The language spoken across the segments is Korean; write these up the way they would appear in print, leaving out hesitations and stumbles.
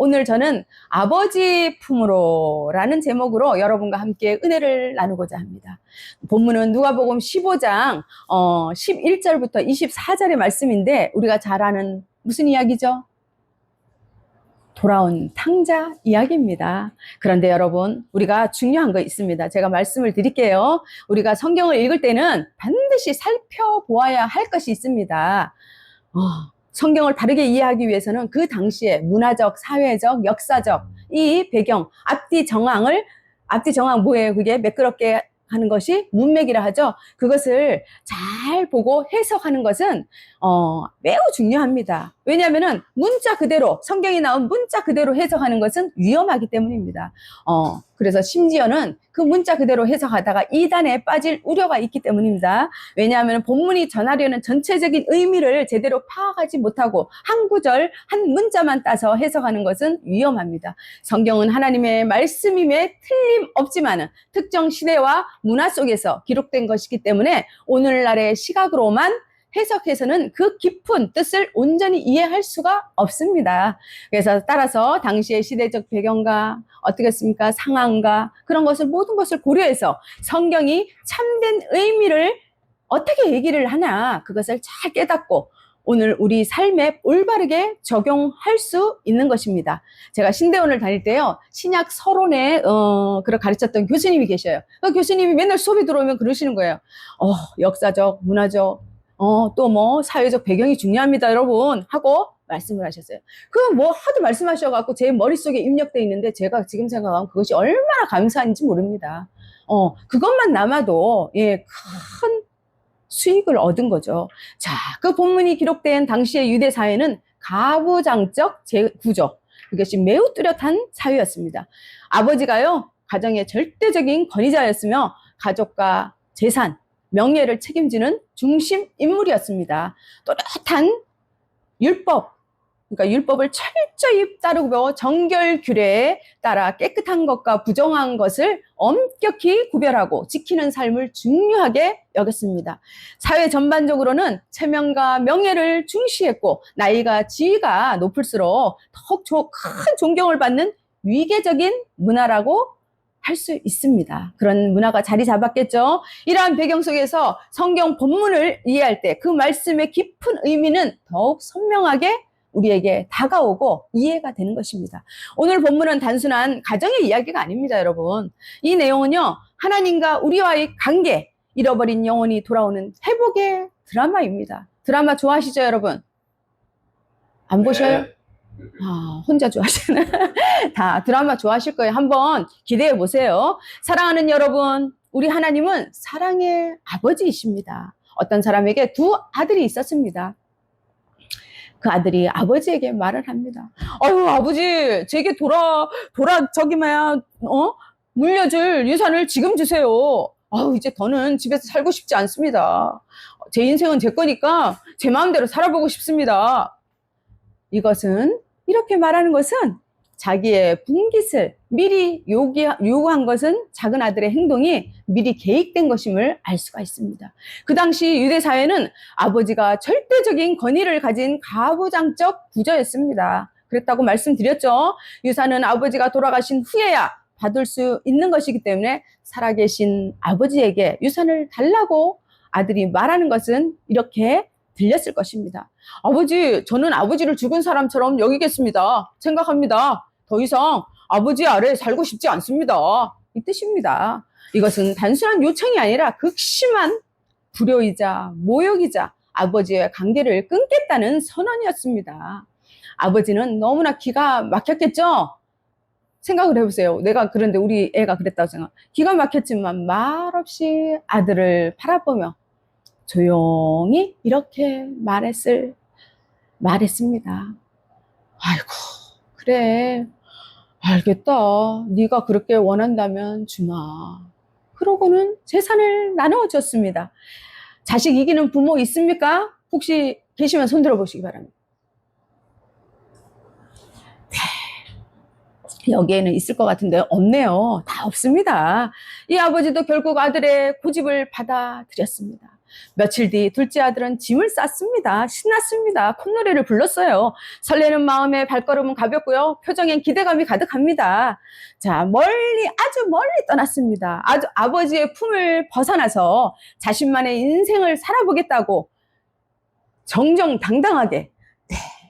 오늘 저는 아버지 품으로 라는 제목으로 여러분과 함께 은혜를 나누고자 합니다. 본문은 누가복음 15장 11절부터 24절의 말씀인데 우리가 잘 아는 무슨 이야기죠? 돌아온 탕자 이야기입니다. 그런데 여러분, 우리가 중요한 거 있습니다. 제가 말씀을 드릴게요. 우리가 성경을 읽을 때는 반드시 살펴보아야 할 것이 있습니다. 성경을 바르게 이해하기 위해서는 그 당시에 문화적, 사회적, 역사적 이 배경, 앞뒤 정황 뭐예요? 그게 매끄럽게 하는 것이 문맥이라 하죠. 그것을 잘 보고 해석하는 것은 매우 중요합니다. 왜냐하면은 문자 그대로 성경이 나온 문자 그대로 해석하는 것은 위험하기 때문입니다. 그래서 심지어는 그 문자 그대로 해석하다가 이단에 빠질 우려가 있기 때문입니다. 왜냐하면 본문이 전하려는 전체적인 의미를 제대로 파악하지 못하고 한 구절, 한 문자만 따서 해석하는 것은 위험합니다. 성경은 하나님의 말씀임에 틀림없지만은 특정 시대와 문화 속에서 기록된 것이기 때문에 오늘날의 시각으로만 해석해서는 그 깊은 뜻을 온전히 이해할 수가 없습니다. 그래서 따라서 당시의 시대적 배경과 어떻겠습니까? 상황과 그런 것을 모든 것을 고려해서 성경이 참된 의미를 어떻게 얘기를 하나 그것을 잘 깨닫고 오늘 우리 삶에 올바르게 적용할 수 있는 것입니다. 제가 신대원을 다닐 때요, 신약 서론에 그걸 가르쳤던 교수님이 계셔요. 그 교수님이 맨날 수업에 들어오면 그러시는 거예요. 역사적, 문화적, 또 뭐 사회적 배경이 중요합니다, 여러분 하고 말씀을 하셨어요. 그 뭐 하도 말씀하셔갖고 제 머릿속에 입력돼 있는데 제가 지금 생각하면 그것이 얼마나 감사한지 모릅니다. 그것만 남아도 큰 수익을 얻은 거죠. 자, 그 본문이 기록된 당시의 유대 사회는 가부장적 구조, 그것이 매우 뚜렷한 사회였습니다. 아버지가요, 가정의 절대적인 권위자였으며 가족과 재산, 명예를 책임지는 중심 인물이었습니다. 또렷한 율법, 그러니까 율법을 철저히 따르고 정결 규례에 따라 깨끗한 것과 부정한 것을 엄격히 구별하고 지키는 삶을 중요하게 여겼습니다. 사회 전반적으로는 체면과 명예를 중시했고 나이가 지위가 높을수록 더욱 큰 존경을 받는 위계적인 문화라고 할 수 있습니다. 그런 문화가 자리 잡았겠죠. 이러한 배경 속에서 성경 본문을 이해할 때 그 말씀의 깊은 의미는 더욱 선명하게 우리에게 다가오고 이해가 되는 것입니다. 오늘 본문은 단순한 가정의 이야기가 아닙니다, 여러분. 이 내용은요, 하나님과 우리와의 관계, 잃어버린 영혼이 돌아오는 회복의 드라마입니다. 드라마 좋아하시죠, 여러분? 안 보셔요? 혼자 좋아하시는 다 드라마 좋아하실 거예요. 한번 기대해 보세요. 사랑하는 여러분, 우리 하나님은 사랑의 아버지이십니다. 어떤 사람에게 두 아들이 있었습니다. 그 아들이 아버지에게 말을 합니다. 아버지, 제게 물려줄 유산을 지금 주세요. 이제 더는 집에서 살고 싶지 않습니다. 제 인생은 제 거니까 제 마음대로 살아보고 싶습니다. 이렇게 말하는 것은 자기의 분깃을 미리 요구한 것은 작은 아들의 행동이 미리 계획된 것임을 알 수가 있습니다. 그 당시 유대 사회는 아버지가 절대적인 권위를 가진 가부장적 구조였습니다. 그랬다고 말씀드렸죠. 유산은 아버지가 돌아가신 후에야 받을 수 있는 것이기 때문에 살아계신 아버지에게 유산을 달라고 아들이 말하는 것은 이렇게 들렸을 것입니다. 아버지, 저는 아버지를 죽은 사람처럼 여기겠습니다. 생각합니다. 더 이상 아버지 아래 살고 싶지 않습니다. 이 뜻입니다. 이것은 단순한 요청이 아니라 극심한 불효이자 모욕이자 아버지의 관계를 끊겠다는 선언이었습니다. 아버지는 너무나 기가 막혔겠죠? 생각을 해보세요. 그런데 우리 애가 그랬다고 생각. 기가 막혔지만 말없이 아들을 바라보며 조용히 이렇게 말했습니다. 아이고, 그래, 알겠다. 네가 그렇게 원한다면 주마. 그러고는 재산을 나누어 줬습니다. 자식 이기는 부모 있습니까? 혹시 계시면 손 들어보시기 바랍니다. 여기에는 있을 것 같은데 없네요. 다 없습니다. 이 아버지도 결국 아들의 고집을 받아들였습니다. 며칠 뒤 둘째 아들은 짐을 쌌습니다. 신났습니다. 콧노래를 불렀어요. 설레는 마음에 발걸음은 가볍고요. 표정엔 기대감이 가득합니다. 자, 아주 멀리 떠났습니다. 아버지의 품을 벗어나서 자신만의 인생을 살아보겠다고 정정당당하게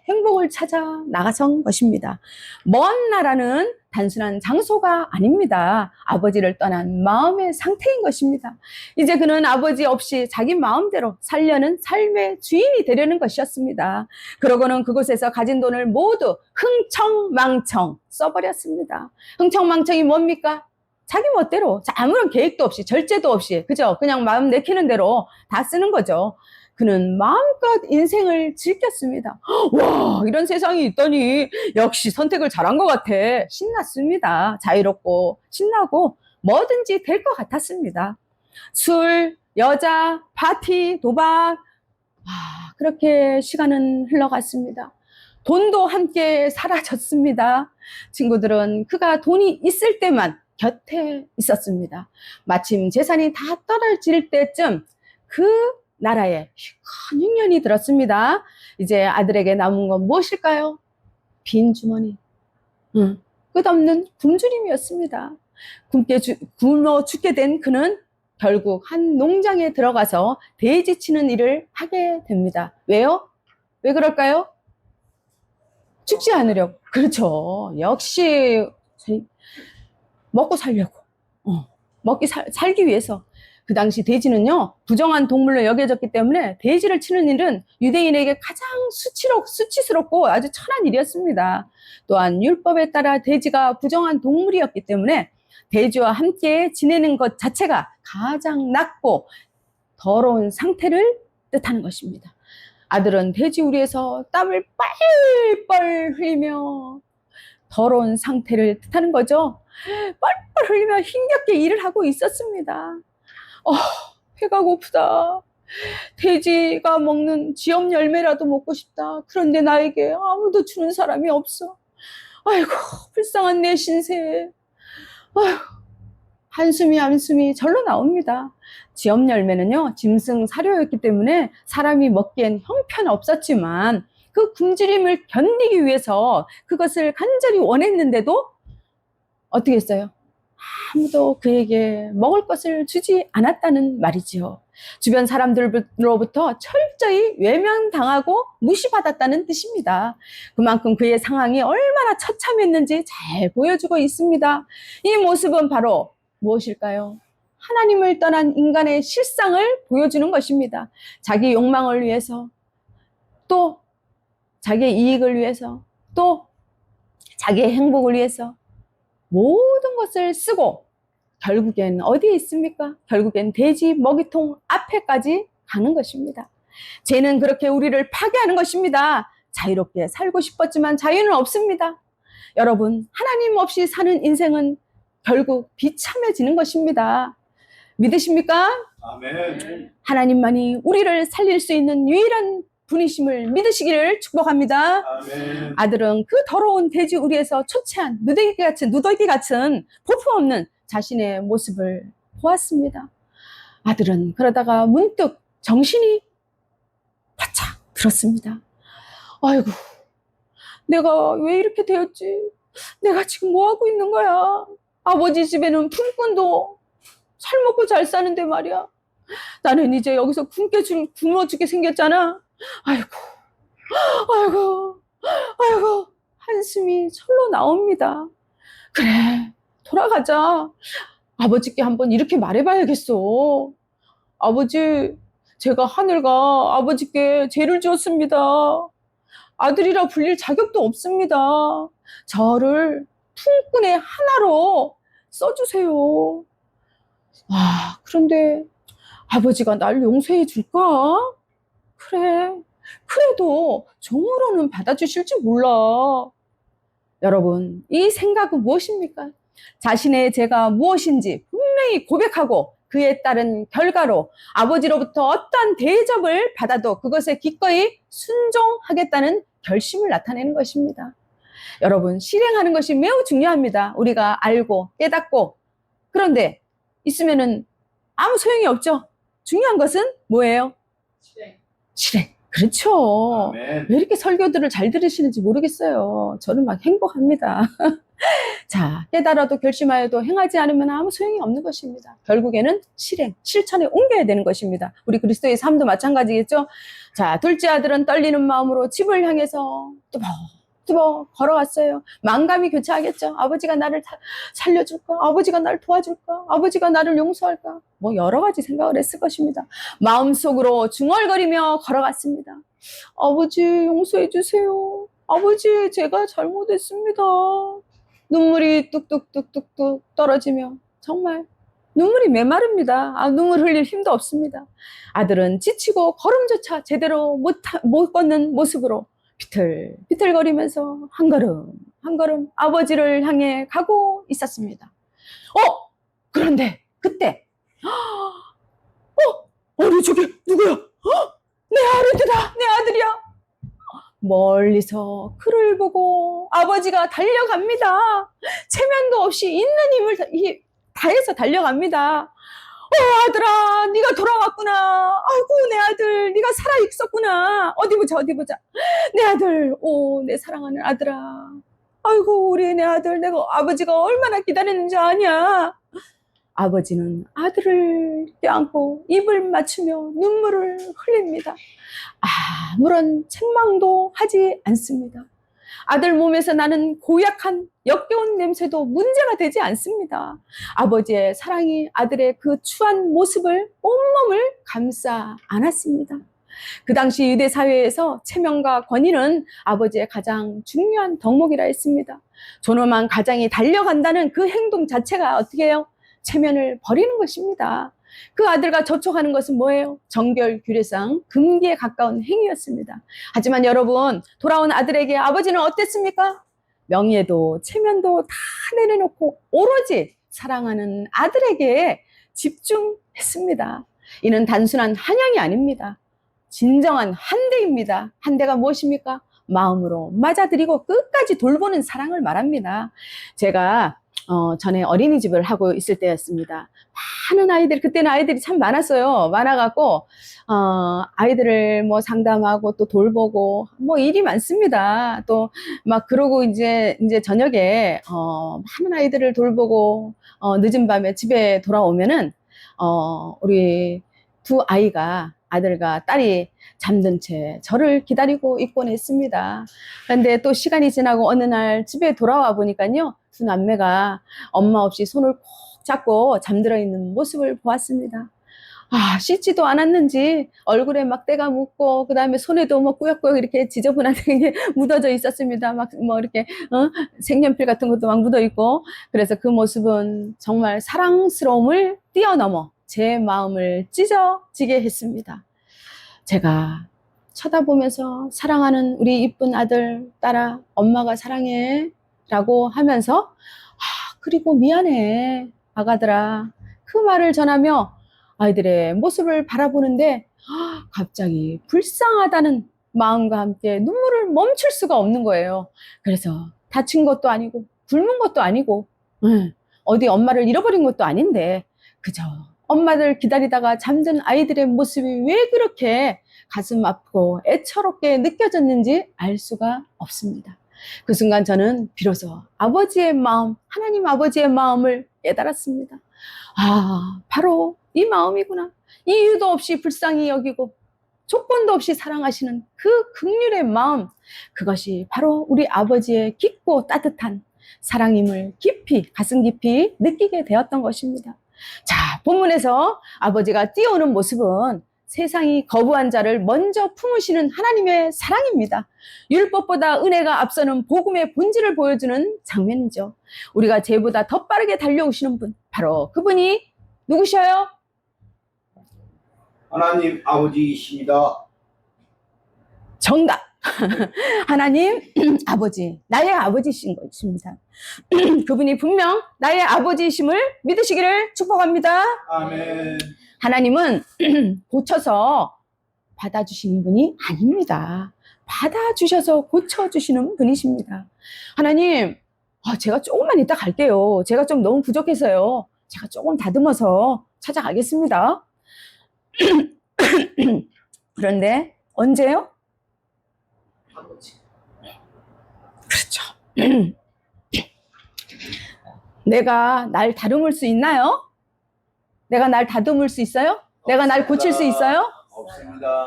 행복을 찾아 나가선 것입니다. 먼 나라는 단순한 장소가 아닙니다. 아버지를 떠난 마음의 상태인 것입니다. 이제 그는 아버지 없이 자기 마음대로 살려는 삶의 주인이 되려는 것이었습니다. 그러고는 그곳에서 가진 돈을 모두 흥청망청 써버렸습니다. 흥청망청이 뭡니까? 자기 멋대로 아무런 계획도 없이 절제도 없이 그죠? 그냥 마음 내키는 대로 다 쓰는 거죠. 그는 마음껏 인생을 즐겼습니다. 와, 이런 세상이 있다니 역시 선택을 잘한 것 같아. 신났습니다. 자유롭고 신나고 뭐든지 될 것 같았습니다. 술, 여자, 파티, 도박, 그렇게 시간은 흘러갔습니다. 돈도 함께 사라졌습니다. 친구들은 그가 돈이 있을 때만 곁에 있었습니다. 마침 재산이 다 떨어질 때쯤 그 나라에 큰 흉년이 들었습니다. 이제 아들에게 남은 건 무엇일까요? 빈 주머니, 끝없는 굶주림이었습니다. 굶어 죽게 된 그는 결국 한 농장에 들어가서 돼지 치는 일을 하게 됩니다. 왜요? 왜 그럴까요? 죽지 않으려고. 그렇죠. 역시 먹고 살려고. 살기 위해서. 그 당시 돼지는요, 부정한 동물로 여겨졌기 때문에 돼지를 치는 일은 유대인에게 가장 수치스럽고 아주 천한 일이었습니다. 또한 율법에 따라 돼지가 부정한 동물이었기 때문에 돼지와 함께 지내는 것 자체가 가장 낮고 더러운 상태를 뜻하는 것입니다. 아들은 돼지 우리에서 땀을 뻘뻘 흘리며 더러운 상태를 뜻하는 거죠. 뻘뻘 흘리며 힘겹게 일을 하고 있었습니다. 배가 고프다. 돼지가 먹는 지엽 열매라도 먹고 싶다. 그런데 나에게 아무도 주는 사람이 없어. 아이고, 불쌍한 내 신세. 아이고, 한숨이 절로 나옵니다. 지엽 열매는요, 짐승 사료였기 때문에 사람이 먹기엔 형편없었지만 그 굶주림을 견디기 위해서 그것을 간절히 원했는데도 어떻게 했어요? 아무도 그에게 먹을 것을 주지 않았다는 말이지요. 주변 사람들로부터 철저히 외면당하고 무시받았다는 뜻입니다. 그만큼 그의 상황이 얼마나 처참했는지 잘 보여주고 있습니다. 이 모습은 바로 무엇일까요? 하나님을 떠난 인간의 실상을 보여주는 것입니다. 자기 욕망을 위해서, 또 자기의 이익을 위해서, 또 자기의 행복을 위해서 모든 것을 쓰고 결국엔 어디에 있습니까? 결국엔 돼지 먹이통 앞에까지 가는 것입니다. 죄는 그렇게 우리를 파괴하는 것입니다. 자유롭게 살고 싶었지만 자유는 없습니다. 여러분, 하나님 없이 사는 인생은 결국 비참해지는 것입니다. 믿으십니까? 아멘. 하나님만이 우리를 살릴 수 있는 유일한 분이심을 믿으시기를 축복합니다. 아멘. 아들은 그 더러운 돼지 우리에서 초췌한 누더기 같은 볼품없는 자신의 모습을 보았습니다. 아들은 그러다가 문득 정신이 바짝 들었습니다. 아이고, 내가 왜 이렇게 되었지? 내가 지금 뭐 하고 있는 거야? 아버지 집에는 품꾼도 잘 먹고 잘 사는데 말이야. 나는 이제 여기서 굶어 죽게 생겼잖아. 아이고, 한숨이 절로 나옵니다. 그래, 돌아가자. 아버지께 한번 이렇게 말해봐야겠어. 아버지, 제가 하늘과 아버지께 죄를 지었습니다. 아들이라 불릴 자격도 없습니다. 저를 품꾼의 하나로 써주세요. 그런데 아버지가 날 용서해 줄까? 그래, 그래도 종으로는 받아주실지 몰라. 여러분, 이 생각은 무엇입니까? 자신의 죄가 무엇인지 분명히 고백하고 그에 따른 결과로 아버지로부터 어떠한 대접을 받아도 그것에 기꺼이 순종하겠다는 결심을 나타내는 것입니다. 여러분, 실행하는 것이 매우 중요합니다. 우리가 알고 깨닫고. 그런데 있으면은 아무 소용이 없죠. 중요한 것은 뭐예요? 실행. 실행. 그렇죠. 아멘. 왜 이렇게 설교들을 잘 들으시는지 모르겠어요. 저는 막 행복합니다. 자, 깨달아도 결심하여도 행하지 않으면 아무 소용이 없는 것입니다. 결국에는 실행, 실천에 옮겨야 되는 것입니다. 우리 그리스도의 삶도 마찬가지겠죠? 자, 둘째 아들은 떨리는 마음으로 집을 향해서 뚜벅뚜벅 걸어왔어요. 만감이 교차하겠죠. 아버지가 나를 살려줄까? 아버지가 나를 도와줄까? 아버지가 나를 용서할까? 뭐 여러 가지 생각을 했을 것입니다. 마음속으로 중얼거리며 걸어갔습니다. 아버지 용서해 주세요. 아버지 제가 잘못했습니다. 눈물이 뚝뚝뚝뚝뚝 떨어지며 정말 눈물이 메마릅니다. 눈물 흘릴 힘도 없습니다. 아들은 지치고 걸음조차 제대로 못 걷는 모습으로 비틀비틀거리면서 한 걸음 한 걸음 아버지를 향해 가고 있었습니다. 그런데 그때 아니 저게 누구야? 내 아들이다. 내 아들이야. 멀리서 그를 보고 아버지가 달려갑니다. 체면도 없이 있는 힘을 다해서 달려갑니다. 아들아, 네가 돌아왔구나. 아이고 내 아들, 네가 살아 있었구나. 어디 보자. 내 아들, 내 사랑하는 아들아. 아이고 우리 내 아들, 내가 아버지가 얼마나 기다리는지 아냐. 아버지는 아들을 껴안고 입을 맞추며 눈물을 흘립니다. 아무런 책망도 하지 않습니다. 아들 몸에서 나는 고약한 역겨운 냄새도 문제가 되지 않습니다. 아버지의 사랑이 아들의 그 추한 모습을 온몸을 감싸 안았습니다. 그 당시 유대 사회에서 체면과 권위는 아버지의 가장 중요한 덕목이라 했습니다. 존엄한 가장이 달려간다는 그 행동 자체가 어떻게 해요? 체면을 버리는 것입니다. 그 아들과 접촉하는 것은 뭐예요? 정결규례상 금기에 가까운 행위였습니다. 하지만 여러분, 돌아온 아들에게 아버지는 어땠습니까? 명예도 체면도 다 내려놓고 오로지 사랑하는 아들에게 집중했습니다. 이는 단순한 한양이 아닙니다. 진정한 한대입니다. 한대가 무엇입니까? 마음으로 맞아들이고 끝까지 돌보는 사랑을 말합니다. 제가 전에 어린이집을 하고 있을 때였습니다. 많은 아이들, 그때는 아이들이 참 많았어요. 많아갖고, 아이들을 뭐 상담하고 또 돌보고, 뭐 일이 많습니다. 또 막 그러고 이제 저녁에, 많은 아이들을 돌보고, 늦은 밤에 집에 돌아오면은, 우리 두 아이가, 아들과 딸이 잠든 채 저를 기다리고 있곤 했습니다. 그런데 또 시간이 지나고 어느 날 집에 돌아와 보니까요, 두 남매가 엄마 없이 손을 꼭 잡고 잠들어 있는 모습을 보았습니다. 씻지도 않았는지 얼굴에 막 때가 묻고, 그 다음에 손에도 뭐 꾸역꾸역 이렇게 지저분하게 게 묻어져 있었습니다. 막 뭐 이렇게, 색연필 같은 것도 막 묻어 있고. 그래서 그 모습은 정말 사랑스러움을 뛰어넘어 제 마음을 찢어지게 했습니다. 제가 쳐다보면서 사랑하는 우리 이쁜 아들, 딸아, 엄마가 사랑해 라고 하면서 그리고 미안해 아가들아, 그 말을 전하며 아이들의 모습을 바라보는데 갑자기 불쌍하다는 마음과 함께 눈물을 멈출 수가 없는 거예요. 그래서 다친 것도 아니고 굶은 것도 아니고 어디 엄마를 잃어버린 것도 아닌데 그저 엄마들 기다리다가 잠든 아이들의 모습이 왜 그렇게 가슴 아프고 애처롭게 느껴졌는지 알 수가 없습니다. 그 순간 저는 비로소 아버지의 마음, 하나님 아버지의 마음을 깨달았습니다. 바로 이 마음이구나. 이유도 없이 불쌍히 여기고 조건도 없이 사랑하시는 그 긍휼의 마음, 그것이 바로 우리 아버지의 깊고 따뜻한 사랑임을 깊이, 가슴 깊이 느끼게 되었던 것입니다. 자, 본문에서 아버지가 뛰어오는 모습은 세상이 거부한 자를 먼저 품으시는 하나님의 사랑입니다. 율법보다 은혜가 앞서는 복음의 본질을 보여주는 장면이죠. 우리가 죄보다 더 빠르게 달려오시는 분, 바로 그분이 누구셔요? 하나님 아버지이십니다. 정답! 하나님 아버지, 나의 아버지이신 것입니다. 그분이 분명 나의 아버지이심을 믿으시기를 축복합니다. 아멘. 하나님은 고쳐서 받아주시는 분이 아닙니다. 받아주셔서 고쳐주시는 분이십니다. 하나님, 제가 조금만 이따 갈게요. 제가 좀 너무 부족해서요. 제가 조금 다듬어서 찾아가겠습니다. 그런데 언제요? 아버지. 그렇죠. 내가 날 다듬을 수 있나요? 내가 날 다듬을 수 있어요? 내가 날 고칠 수 있어요? 없습니다.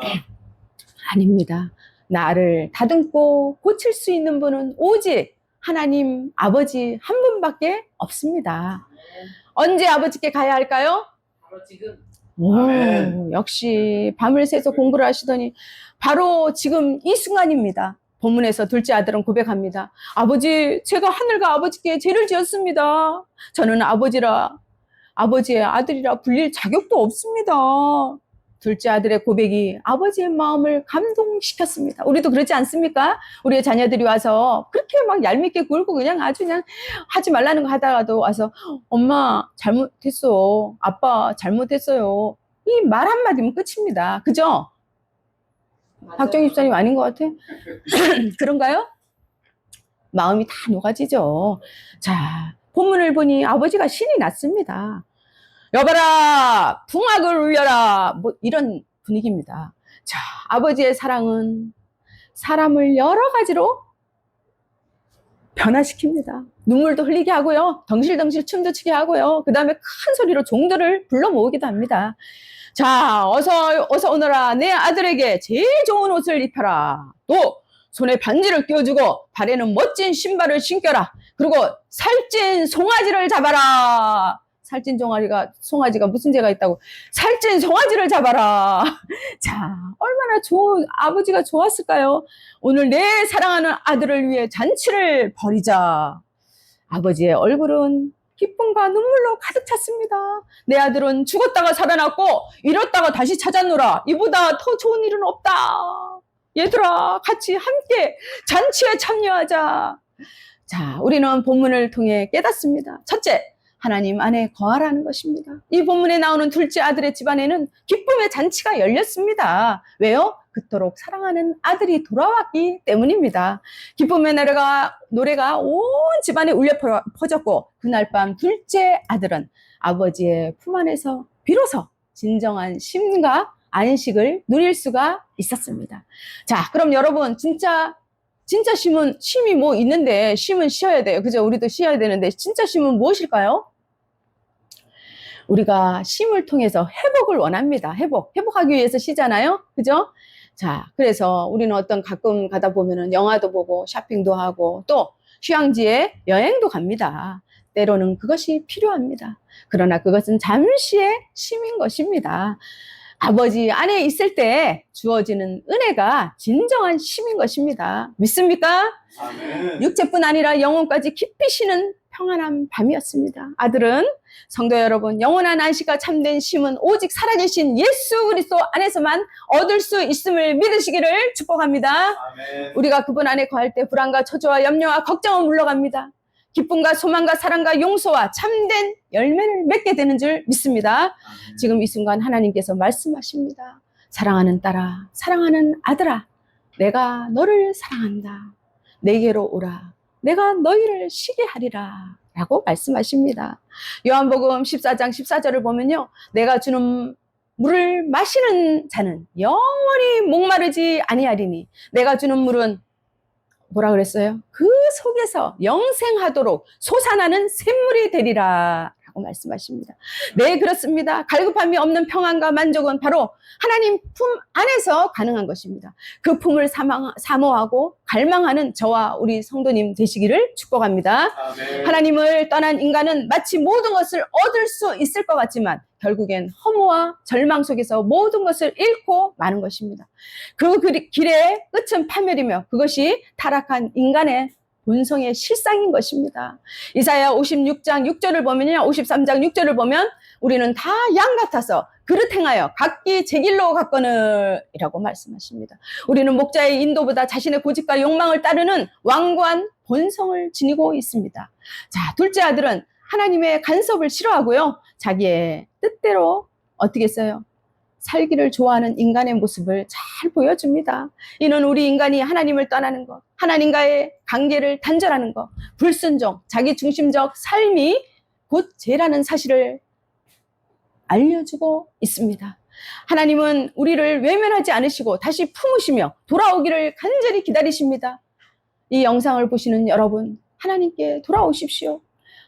아닙니다. 나를 다듬고 고칠 수 있는 분은 오직 하나님 아버지 한 분밖에 없습니다. 언제 아버지께 가야 할까요? 바로 지금. 아멘. 역시 밤을 새서 공부를 하시더니 바로 지금 이 순간입니다. 본문에서 둘째 아들은 고백합니다. 아버지, 제가 하늘과 아버지께 죄를 지었습니다. 저는 아버지의 아들이라 불릴 자격도 없습니다. 둘째 아들의 고백이 아버지의 마음을 감동시켰습니다. 우리도 그렇지 않습니까? 우리의 자녀들이 와서 그렇게 막 얄밉게 굴고 그냥 아주 그냥 하지 말라는 거 하다가도 와서 엄마 잘못했어. 아빠 잘못했어요. 이 말 한마디면 끝입니다. 그죠? 박정희 집사님 아닌 것 같아? 그런가요? 마음이 다 녹아지죠. 자, 본문을 보니 아버지가 신이 났습니다. 여봐라, 풍악을 울려라. 뭐 이런 분위기입니다. 자, 아버지의 사랑은 사람을 여러 가지로 변화시킵니다. 눈물도 흘리게 하고요. 덩실덩실 춤도 추게 하고요. 그 다음에 큰 소리로 종들을 불러 모으기도 합니다. 자, 어서 오너라. 내 아들에게 제일 좋은 옷을 입혀라. 또 손에 반지를 끼워주고 발에는 멋진 신발을 신겨라. 그리고 살찐 송아지를 잡아라. 살찐 송아지가 무슨 죄가 있다고. 살찐 송아지를 잡아라. 자, 얼마나 좋은 아버지가 좋았을까요? 오늘 내 사랑하는 아들을 위해 잔치를 벌이자. 아버지의 얼굴은 기쁨과 눈물로 가득 찼습니다. 내 아들은 죽었다가 살아났고 잃었다가 다시 찾았노라. 이보다 더 좋은 일은 없다. 얘들아, 같이 함께 잔치에 참여하자. 자, 우리는 본문을 통해 깨닫습니다. 첫째, 하나님 안에 거하라는 것입니다. 이 본문에 나오는 둘째 아들의 집안에는 기쁨의 잔치가 열렸습니다. 왜요? 그토록 사랑하는 아들이 돌아왔기 때문입니다. 기쁨의 노래가 온 집안에 울려 퍼졌고 그날 밤 둘째 아들은 아버지의 품 안에서 비로소 진정한 쉼과 안식을 누릴 수가 있었습니다. 자, 그럼 여러분 진짜 쉼이 뭐 있는데 쉼은 쉬어야 돼요. 그죠? 우리도 쉬어야 되는데 진짜 쉼은 무엇일까요? 우리가 쉼을 통해서 회복을 원합니다. 회복하기 위해서 쉬잖아요. 그죠? 자, 그래서 우리는 가끔 가다 보면은 영화도 보고 쇼핑도 하고 또 휴양지에 여행도 갑니다. 때로는 그것이 필요합니다. 그러나 그것은 잠시의 쉼인 것입니다. 아버지 안에 있을 때 주어지는 은혜가 진정한 쉼인 것입니다. 믿습니까? 아멘. 육체뿐 아니라 영혼까지 깊이 쉬는 평안한 밤이었습니다. 아들은 성도 여러분, 영원한 안식과 참된 쉼은 오직 살아계신 예수 그리스도 안에서만 얻을 수 있음을 믿으시기를 축복합니다. 아멘. 우리가 그분 안에 거할 때 불안과 초조와 염려와 걱정은 물러갑니다. 기쁨과 소망과 사랑과 용서와 참된 열매를 맺게 되는 줄 믿습니다. 아멘. 지금 이 순간 하나님께서 말씀하십니다. 사랑하는 딸아, 사랑하는 아들아, 내가 너를 사랑한다. 내게로 오라. 내가 너희를 쉬게 하리라. 라고 말씀하십니다. 요한복음 14장 14절을 보면요. 내가 주는 물을 마시는 자는 영원히 목마르지 아니하리니 내가 주는 물은 뭐라 그랬어요? 그 속에서 영생하도록 솟아나는 샘물이 되리라 라고 말씀하십니다. 네, 그렇습니다. 갈급함이 없는 평안과 만족은 바로 하나님 품 안에서 가능한 것입니다. 그 품을 사모하고 갈망하는 저와 우리 성도님 되시기를 축복합니다. 아멘. 하나님을 떠난 인간은 마치 모든 것을 얻을 수 있을 것 같지만 결국엔 허무와 절망 속에서 모든 것을 잃고 마는 것입니다. 그 길의 끝은 파멸이며 그것이 타락한 인간의 본성의 실상인 것입니다. 이사야 56장 6절을 보면요, 53장 6절을 보면 우리는 다 양 같아서 그릇 행하여 각기 제 길로 갔거늘 이라고 말씀하십니다. 우리는 목자의 인도보다 자신의 고집과 욕망을 따르는 완고한 본성을 지니고 있습니다. 자, 둘째 아들은 하나님의 간섭을 싫어하고요, 자기의 뜻대로 어떻게 써요? 살기를 좋아하는 인간의 모습을 잘 보여줍니다. 이는 우리 인간이 하나님을 떠나는 것, 하나님과의 관계를 단절하는 것, 불순종, 자기중심적 삶이 곧 죄라는 사실을 알려주고 있습니다. 하나님은 우리를 외면하지 않으시고 다시 품으시며 돌아오기를 간절히 기다리십니다. 이 영상을 보시는 여러분, 하나님께 돌아오십시오.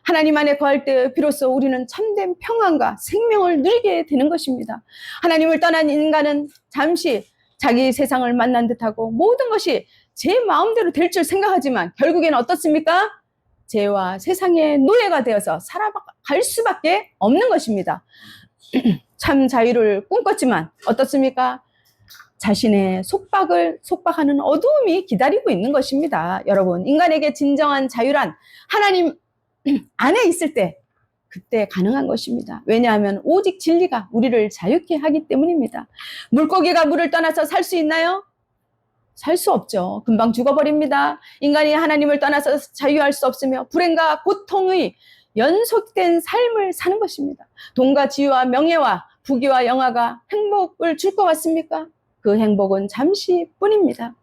하나님 안에 거할 때 비로소 우리는 참된 평안과 생명을 누리게 되는 것입니다. 하나님을 떠난 인간은 잠시 자기 세상을 만난 듯하고 모든 것이 제 마음대로 될 줄 생각하지만 결국에는 어떻습니까? 죄와 세상의 노예가 되어서 살아갈 수밖에 없는 것입니다. 참 자유를 꿈꿨지만 어떻습니까? 자신의 속박하는 어두움이 기다리고 있는 것입니다. 여러분, 인간에게 진정한 자유란 하나님 안에 있을 때 그때 가능한 것입니다. 왜냐하면 오직 진리가 우리를 자유케 하기 때문입니다. 물고기가 물을 떠나서 살 수 있나요? 살 수 없죠. 금방 죽어버립니다. 인간이 하나님을 떠나서 자유할 수 없으며 불행과 고통의 연속된 삶을 사는 것입니다. 돈과 지위와 명예와 부귀와 영화가 행복을 줄 것 같습니까? 그 행복은 잠시뿐입니다.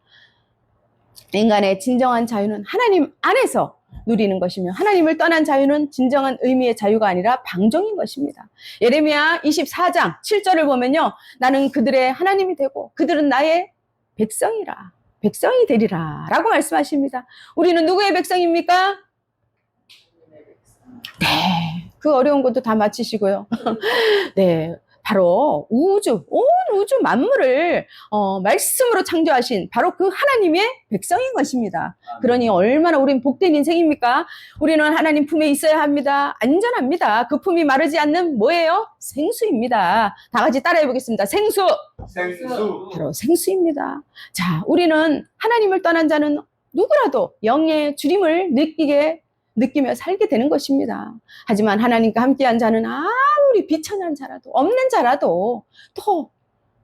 인간의 진정한 자유는 하나님 안에서 누리는 것이며 하나님을 떠난 자유는 진정한 의미의 자유가 아니라 방종인 것입니다. 예레미야 24장 7절을 보면요. 나는 그들의 하나님이 되고 그들은 나의 백성이라. 백성이 되리라 라고 말씀하십니다. 우리는 누구의 백성입니까? 네, 그 어려운 것도 다 마치시고요. 네, 바로 온 우주 만물을 말씀으로 창조하신 바로 그 하나님의 백성인 것입니다. 그러니 얼마나 우린 복된 인생입니까? 우리는 하나님 품에 있어야 합니다. 안전합니다. 그 품이 마르지 않는 뭐예요? 생수입니다. 다 같이 따라해 보겠습니다. 생수! 생수. 바로 생수입니다. 자, 우리는 하나님을 떠난 자는 누구라도 영의 주림을 느끼며 살게 되는 것입니다. 하지만 하나님과 함께한 자는 아무리 비천한 자라도 없는 자라도 또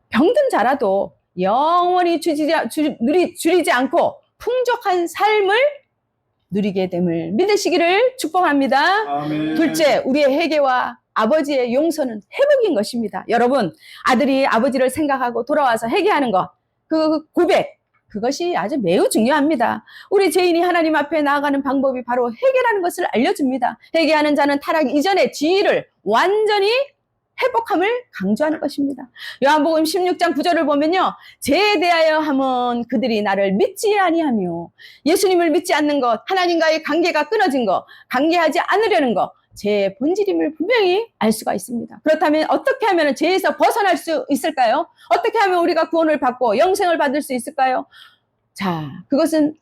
병든 자라도 영원히 줄이지 않고 풍족한 삶을 누리게 됨을 믿으시기를 축복합니다. 아멘. 둘째, 우리의 회개와 아버지의 용서는 회복인 것입니다. 여러분, 아들이 아버지를 생각하고 돌아와서 회개하는 것, 그 고백, 그것이 아주 매우 중요합니다. 우리 죄인이 하나님 앞에 나아가는 방법이 바로 회개라는 것을 알려줍니다. 회개하는 자는 타락 이전의 지위를 완전히 회복함을 강조하는 것입니다. 요한복음 16장 9절을 보면요. 죄에 대하여 함은 그들이 나를 믿지 아니하며 예수님을 믿지 않는 것, 하나님과의 관계가 끊어진 것, 관계하지 않으려는 것, 죄의 본질임을 분명히 알 수가 있습니다. 그렇다면 어떻게 하면 죄에서 벗어날 수 있을까요? 어떻게 하면 우리가 구원을 받고 영생을 받을 수 있을까요? 자, 그것은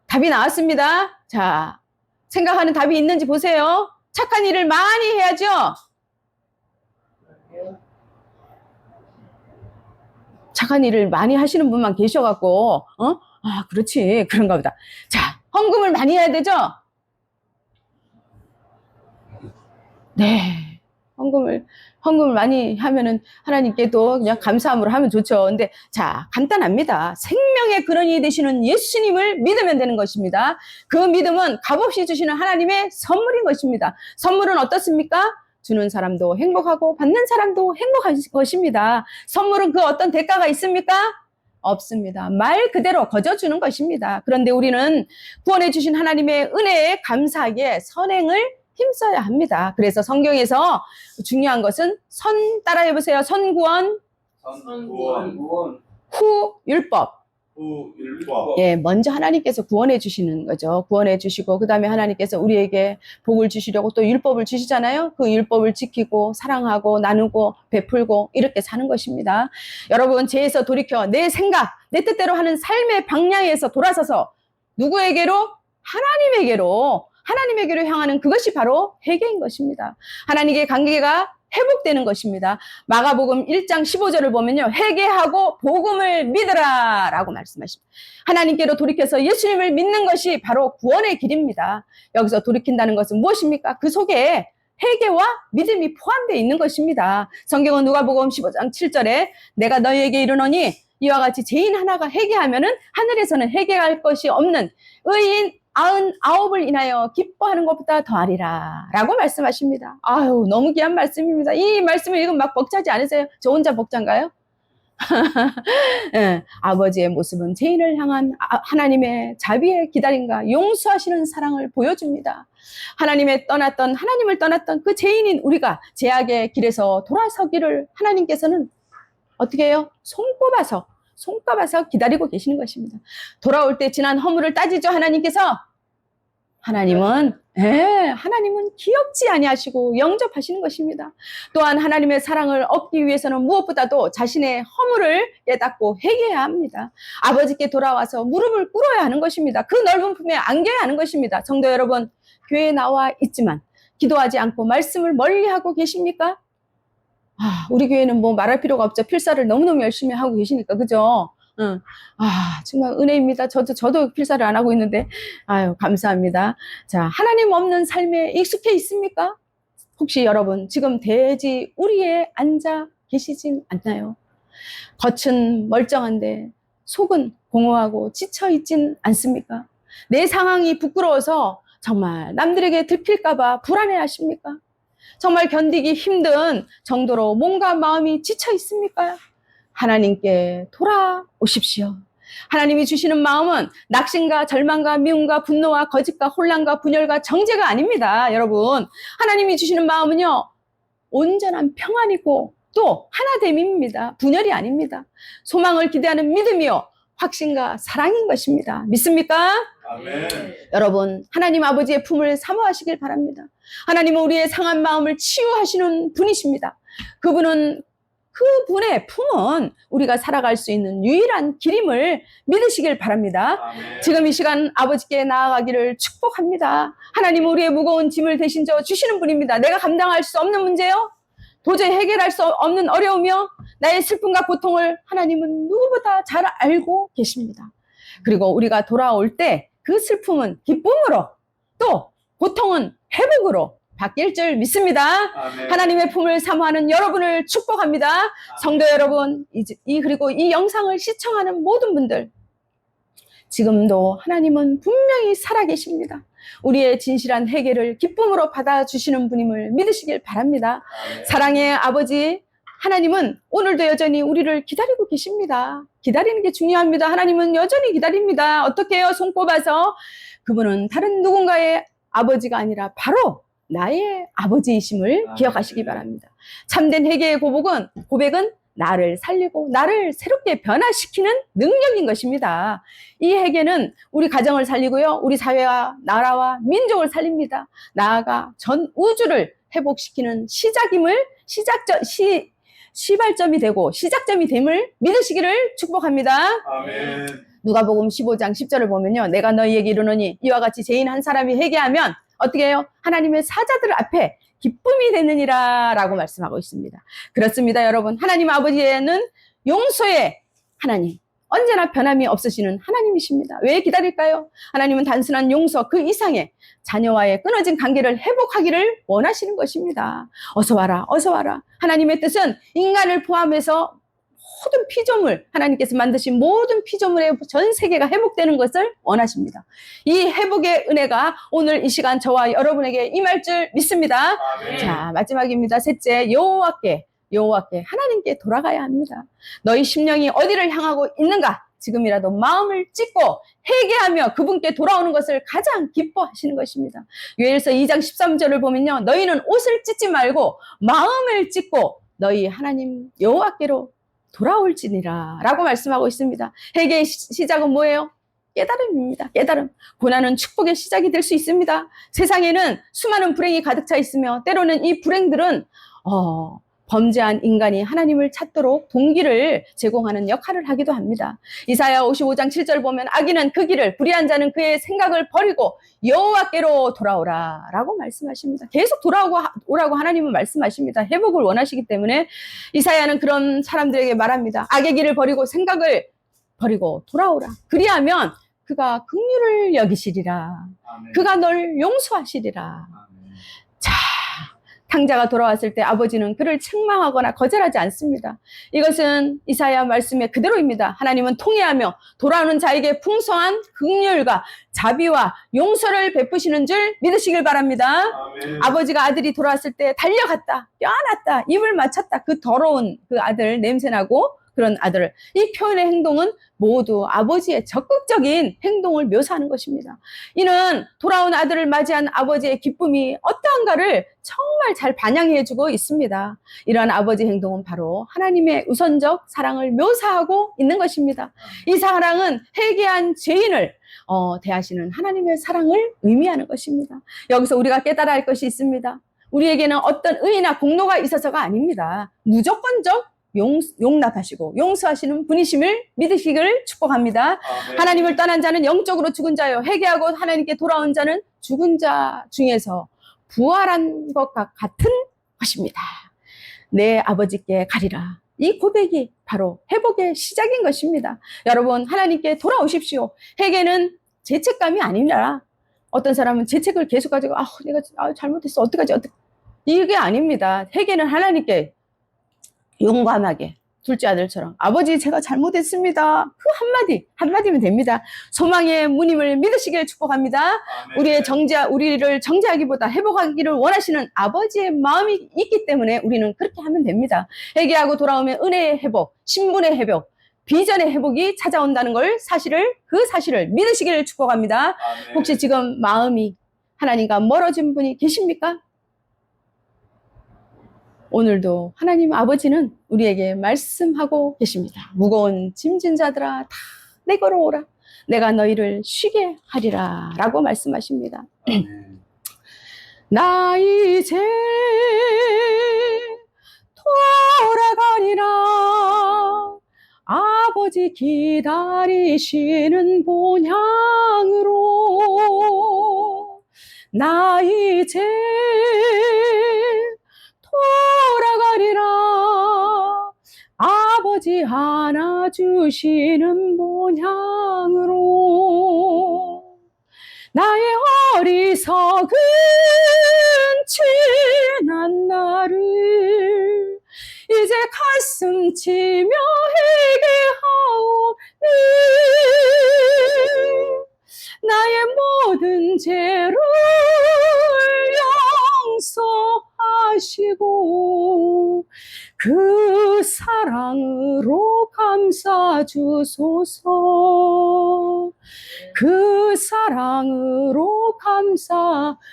답이 나왔습니다. 자, 생각하는 답이 있는지 보세요. 착한 일을 많이 해야죠. 착한 일을 많이 하시는 분만 계셔갖고, 그렇지. 그런가 보다. 자, 헌금을 많이 해야 되죠? 네. 헌금을 많이 하면은 하나님께도 그냥 감사함으로 하면 좋죠. 근데 자, 간단합니다. 생명의 근원이 되시는 예수님을 믿으면 되는 것입니다. 그 믿음은 값없이 주시는 하나님의 선물인 것입니다. 선물은 어떻습니까? 주는 사람도 행복하고 받는 사람도 행복한 것입니다. 선물은 그 어떤 대가가 있습니까? 없습니다. 말 그대로 거저주는 것입니다. 그런데 우리는 구원해 주신 하나님의 은혜에 감사하게 선행을 힘써야 합니다. 그래서 성경에서 중요한 것은 따라해보세요. 선구원, 선구원, 후 율법. 후 율법. 예, 먼저 하나님께서 구원해 주시는 거죠. 구원해 주시고 그 다음에 하나님께서 우리에게 복을 주시려고 또 율법을 주시잖아요. 그 율법을 지키고 사랑하고 나누고 베풀고 이렇게 사는 것입니다. 여러분, 죄에서 돌이켜 내 생각, 내 뜻대로 하는 삶의 방향에서 돌아서서 누구에게로? 하나님에게로 향하는 그것이 바로 회개인 것입니다. 하나님의 관계가 회복되는 것입니다. 마가복음 1장 15절을 보면요. 회개하고 복음을 믿으라 라고 말씀하십니다. 하나님께로 돌이켜서 예수님을 믿는 것이 바로 구원의 길입니다. 여기서 돌이킨다는 것은 무엇입니까? 그 속에 회개와 믿음이 포함되어 있는 것입니다. 성경은 누가복음 15장 7절에 내가 너희에게 이르노니 이와 같이 죄인 하나가 회개하면은 하늘에서는 회개할 것이 없는 의인 99을 인하여 기뻐하는 것보다 더하리라 라고 말씀하십니다. 아유, 너무 귀한 말씀입니다. 이 말씀을 읽으면 막 벅차지 않으세요? 저 혼자 벅찬가요? 네, 아버지의 모습은 죄인을 향한 하나님의 자비의 기다림과 용서하시는 사랑을 보여줍니다. 하나님을 떠났던 그 죄인인 우리가 죄악의 길에서 돌아서기를 하나님께서는 어떻게 해요? 손꼽아서 기다리고 계시는 것입니다. 돌아올 때 지난 허물을 따지죠, 하나님께서. 하나님은 기억지 아니하시고 영접하시는 것입니다. 또한 하나님의 사랑을 얻기 위해서는 무엇보다도 자신의 허물을 깨닫고 회개해야 합니다. 아버지께 돌아와서 무릎을 꿇어야 하는 것입니다. 그 넓은 품에 안겨야 하는 것입니다. 성도 여러분, 교회에 나와 있지만 기도하지 않고 말씀을 멀리하고 계십니까? 우리 교회는 뭐 말할 필요가 없죠. 필사를 너무너무 열심히 하고 계시니까, 그죠? 응. 정말 은혜입니다. 저도 필사를 안 하고 있는데, 감사합니다. 자, 하나님 없는 삶에 익숙해 있습니까? 혹시 여러분, 지금 돼지 우리에 앉아 계시진 않나요? 겉은 멀쩡한데, 속은 공허하고 지쳐있진 않습니까? 내 상황이 부끄러워서 정말 남들에게 들킬까봐 불안해 하십니까? 정말 견디기 힘든 정도로 몸과 마음이 지쳐 있습니까? 하나님께 돌아오십시오. 하나님이 주시는 마음은 낙심과 절망과 미움과 분노와 거짓과 혼란과 분열과 정죄가 아닙니다. 여러분, 하나님이 주시는 마음은요, 온전한 평안이고 또 하나됨입니다. 분열이 아닙니다. 소망을 기대하는 믿음이요, 확신과 사랑인 것입니다. 믿습니까? 아멘. 여러분, 하나님 아버지의 품을 사모하시길 바랍니다. 하나님은 우리의 상한 마음을 치유하시는 분이십니다. 그분의 품은 우리가 살아갈 수 있는 유일한 길임을 믿으시길 바랍니다. 아멘. 지금 이 시간 아버지께 나아가기를 축복합니다. 하나님은 우리의 무거운 짐을 대신 져 주시는 분입니다. 내가 감당할 수 없는 문제요, 도저히 해결할 수 없는 어려움이요, 나의 슬픔과 고통을 하나님은 누구보다 잘 알고 계십니다. 그리고 우리가 돌아올 때 그 슬픔은 기쁨으로, 또 고통은 회복으로 바뀔 줄 믿습니다. 아멘. 하나님의 품을 사모하는 여러분을 축복합니다. 성도 여러분, 그리고 이 영상을 시청하는 모든 분들, 지금도 하나님은 분명히 살아계십니다. 우리의 진실한 회개를 기쁨으로 받아주시는 분임을 믿으시길 바랍니다. 아멘. 사랑의 아버지 하나님은 오늘도 여전히 우리를 기다리고 계십니다. 기다리는 게 중요합니다. 하나님은 여전히 기다립니다. 어떻게 해요? 손꼽아서. 그분은 다른 누군가의 아버지가 아니라 바로 나의 아버지이심을 기억하시기 바랍니다. 참된 회개의 고백은 나를 살리고 나를 새롭게 변화시키는 능력인 것입니다. 이 회개는 우리 가정을 살리고요, 우리 사회와 나라와 민족을 살립니다. 나아가 전 우주를 회복시키는 시발점이 되고 시작점이 됨을 믿으시기를 축복합니다. 아멘. 누가복음 15장 10절을 보면요, 내가 너희에게 이르노니 이와 같이 죄인 한 사람이 회개하면 어떻게 해요? 하나님의 사자들 앞에 기쁨이 되느니라 라고 말씀하고 있습니다. 그렇습니다, 여러분. 하나님 아버지는 용서의 하나님, 언제나 변함이 없으시는 하나님이십니다. 왜 기다릴까요? 하나님은 단순한 용서 그 이상의 자녀와의 끊어진 관계를 회복하기를 원하시는 것입니다. 어서 와라, 어서 와라. 하나님의 뜻은 인간을 포함해서 모든 피조물, 하나님께서 만드신 모든 피조물의 전 세계가 회복되는 것을 원하십니다. 이 회복의 은혜가 오늘 이 시간 저와 여러분에게 임할 줄 믿습니다. 아멘. 자, 마지막입니다. 셋째, 여호와께 하나님께 돌아가야 합니다. 너희 심령이 어디를 향하고 있는가? 지금이라도 마음을 찢고 회개하며 그분께 돌아오는 것을 가장 기뻐하시는 것입니다. 요엘서 2장 13절을 보면요, 너희는 옷을 찢지 말고 마음을 찢고 너희 하나님 여호와께로 돌아올지니라 라고 말씀하고 있습니다. 회개의 시작은 뭐예요? 깨달음입니다. 깨달음. 고난은 축복의 시작이 될 수 있습니다. 세상에는 수많은 불행이 가득 차 있으며 때로는 이 불행들은 범죄한 인간이 하나님을 찾도록 동기를 제공하는 역할을 하기도 합니다. 이사야 55장 7절 보면 악인은 그 길을, 불의한 자는 그의 생각을 버리고 여호와께로 돌아오라 라고 말씀하십니다. 계속 오라고 하나님은 말씀하십니다. 회복을 원하시기 때문에 이사야는 그런 사람들에게 말합니다. 악의 길을 버리고 생각을 버리고 돌아오라. 그리하면 그가 긍휼을 여기시리라. 아멘. 그가 널 용서하시리라. 아멘. 자, 탕자가 돌아왔을 때 아버지는 그를 책망하거나 거절하지 않습니다. 이것은 이사야 말씀의 그대로입니다. 하나님은 통회하며 돌아오는 자에게 풍성한 긍휼과 자비와 용서를 베푸시는 줄 믿으시길 바랍니다. 아멘. 아버지가 아들이 돌아왔을 때 달려갔다, 껴안았다, 입을 맞췄다. 그 더러운 그 아들, 냄새나고 그런 아들을. 이 표현의 행동은 모두 아버지의 적극적인 행동을 묘사하는 것입니다. 이는 돌아온 아들을 맞이한 아버지의 기쁨이 어떠한가를 정말 잘 반영해주고 있습니다. 이러한 아버지 행동은 바로 하나님의 우선적 사랑을 묘사하고 있는 것입니다. 이 사랑은 회개한 죄인을 대하시는 하나님의 사랑을 의미하는 것입니다. 여기서 우리가 깨달아야 할 것이 있습니다. 우리에게는 어떤 의의나 공로가 있어서가 아닙니다. 무조건적 용납하시고 용서하시는 분이심을 믿으시기를 축복합니다. 아멘. 하나님을 떠난 자는 영적으로 죽은 자요, 회개하고 하나님께 돌아온 자는 죽은 자 중에서 부활한 것과 같은 것입니다. 내 아버지께 가리라. 이 고백이 바로 회복의 시작인 것입니다. 여러분, 하나님께 돌아오십시오. 회개는 죄책감이 아니라, 어떤 사람은 죄책을 계속 가지고 내가 잘못했어, 어떡하지, 이게 아닙니다. 회개는 하나님께 용감하게 둘째 아들처럼, 아버지 제가 잘못했습니다, 그 한마디면 됩니다. 소망의 무님을 믿으시길 축복합니다. 아멘. 우리를 정죄하기보다 회복하기를 원하시는 아버지의 마음이 있기 때문에 우리는 그렇게 하면 됩니다. 회개하고 돌아오면 은혜의 회복, 신분의 회복, 비전의 회복이 찾아온다는 그 사실을 믿으시기를 축복합니다. 아멘. 혹시 지금 마음이 하나님과 멀어진 분이 계십니까? 오늘도 하나님 아버지는 우리에게 말씀하고 계십니다. 무거운 짐진 자들아, 다 내게로 오라. 내가 너희를 쉬게 하리라 라고 말씀하십니다. 아멘. 나 이제 돌아가리라. 아버지 기다리시는 본향으로. 나 이제 돌아가리라. 아버지 안아주시는 본향으로. 나의 어리석은 지난 날을 이제 가슴 치며 회개하오니 나의 모든 죄를 용서하시고 그 사랑으로 감싸주소서. 그 사랑으로 감싸주소서.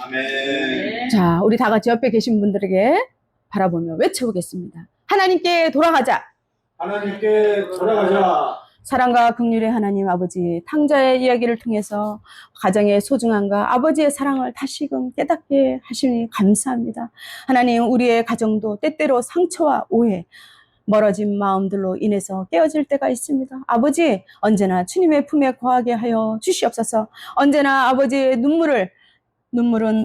아멘. 자, 우리 다 같이 옆에 계신 분들에게 바라보며 외쳐보겠습니다. 하나님께 돌아가자. 하나님께 돌아가자. 사랑과 긍휼의 하나님 아버지, 탕자의 이야기를 통해서 가정의 소중함과 아버지의 사랑을 다시금 깨닫게 하시니 감사합니다. 하나님, 우리의 가정도 때때로 상처와 오해, 멀어진 마음들로 인해서 깨어질 때가 있습니다. 아버지, 언제나 주님의 품에 거하게 하여 주시옵소서. 언제나 아버지의 눈물은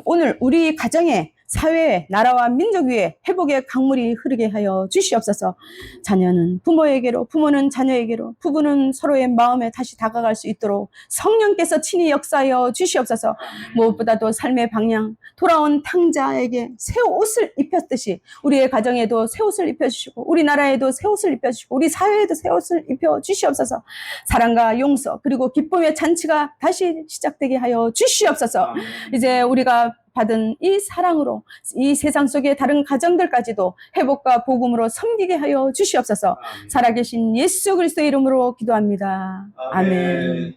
오늘 우리 가정에, 사회에, 나라와 민족 위에 회복의 강물이 흐르게 하여 주시옵소서. 자녀는 부모에게로, 부모는 자녀에게로, 부부는 서로의 마음에 다시 다가갈 수 있도록 성령께서 친히 역사하여 주시옵소서. 무엇보다도 삶의 방향, 돌아온 탕자에게 새 옷을 입혔듯이 우리의 가정에도 새 옷을 입혀주시고, 우리나라에도 새 옷을 입혀주시고, 우리 사회에도 새 옷을 입혀주시옵소서. 사랑과 용서, 그리고 기쁨의 잔치가 다시 시작되게 하여 주시옵소서. 이제 우리가 받은 이 사랑으로 이 세상 속의 다른 가정들까지도 회복과 복음으로 섬기게 하여 주시옵소서. 살아계신 예수 그리스도의 이름으로 기도합니다. 아멘.